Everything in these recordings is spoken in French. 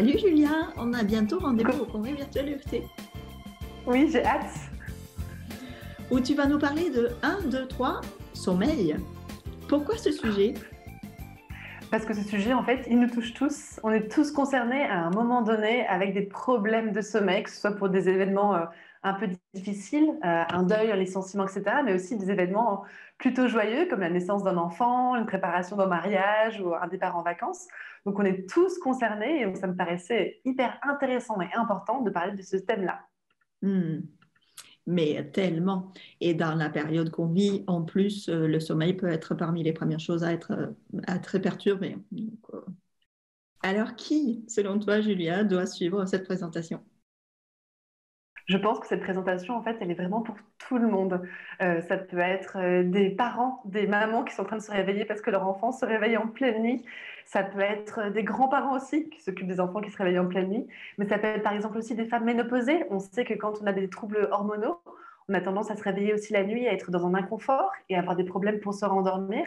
Salut Julia, on a bientôt rendez-vous au congrès virtuel EFT Oui, j'ai hâte. où tu vas nous parler de 1, 2, 3, sommeil. Pourquoi ce sujet? Parce que ce sujet, en fait, il nous touche tous. On est tous concernés à un moment donné avec des problèmes de sommeil, que ce soit pour des événements un peu difficiles, un deuil, un licenciement, etc., mais aussi des événements plutôt joyeux, comme la naissance d'un enfant, une préparation d'un mariage ou un départ en vacances. Donc, on est tous concernés et donc ça me paraissait hyper intéressant et important de parler de ce thème-là. Hmm, mais tellement. Et dans la période qu'on vit, en plus, le sommeil peut être parmi les premières choses à être perturbé. Alors, qui, selon toi, Julia, doit suivre cette présentation? Je pense que cette présentation, en fait, elle est vraiment pour tout le monde. Ça peut être des parents, des mamans qui sont en train de se réveiller parce que leur enfant se réveille en pleine nuit. Ça peut être des grands-parents aussi qui s'occupent des enfants qui se réveillent en pleine nuit. Mais ça peut être par exemple aussi des femmes ménopausées. On sait que quand on a des troubles hormonaux, on a tendance à se réveiller aussi la nuit, à être dans un inconfort et à avoir des problèmes pour se rendormir.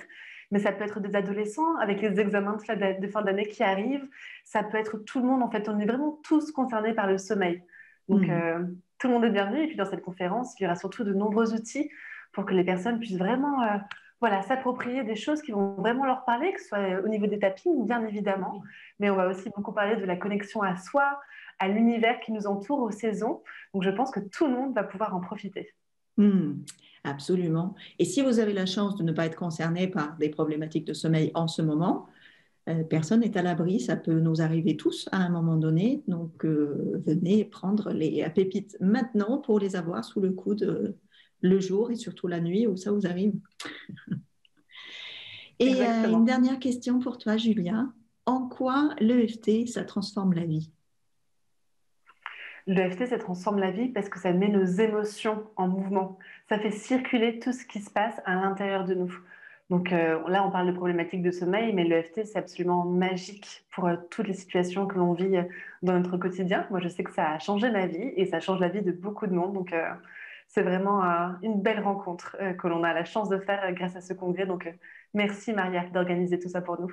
Mais ça peut être des adolescents avec les examens de fin d'année qui arrivent. Ça peut être tout le monde. En fait, on est vraiment tous concernés par le sommeil. Donc, Hmm. tout le monde est bienvenu. Et puis, dans cette conférence, il y aura surtout de nombreux outils pour que les personnes puissent vraiment voilà, s'approprier des choses qui vont vraiment leur parler, que ce soit au niveau des tappings, bien évidemment. Oui. Mais on va aussi beaucoup parler de la connexion à soi, à l'univers qui nous entoure, aux saisons. Donc, je pense que tout le monde va pouvoir en profiter. Hmm, absolument. Et si vous avez la chance de ne pas être concerné par des problématiques de sommeil en ce moment, personne n'est à l'abri, ça peut nous arriver tous à un moment donné. Donc, venez prendre les pépites maintenant pour les avoir sous le coude le jour et surtout la nuit où ça vous arrive. Et une Exactement. dernière question pour toi, Julia. En quoi l'EFT, ça transforme la vie? L'EFT, ça transforme la vie parce que ça met nos émotions en mouvement. Ça fait circuler tout ce qui se passe à l'intérieur de nous. Donc là, on parle de problématiques de sommeil, mais l'EFT, c'est absolument magique pour toutes les situations que l'on vit dans notre quotidien. Moi, je sais que ça a changé ma vie et ça change la vie de beaucoup de monde. Donc, c'est vraiment une belle rencontre que l'on a la chance de faire grâce à ce congrès. Donc, merci Maria d'organiser tout ça pour nous.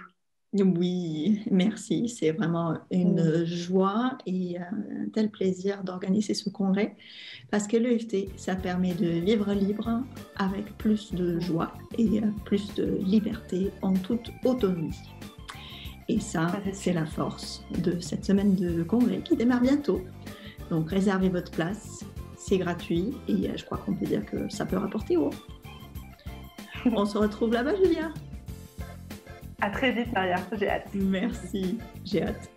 Oui, merci. C'est vraiment Mm. une joie et un tel plaisir d'organiser ce congrès parce que l'EFT, ça permet de vivre libre avec plus de joie et plus de liberté en toute autonomie. Et ça, Ça, c'est c'est sûr. la force de cette semaine de congrès qui démarre bientôt. Donc, réservez votre place, c'est gratuit et je crois qu'on peut dire que ça peut rapporter haut. On se retrouve là-bas, Julia. À très vite, Maria. J'ai hâte. Merci, j'ai hâte.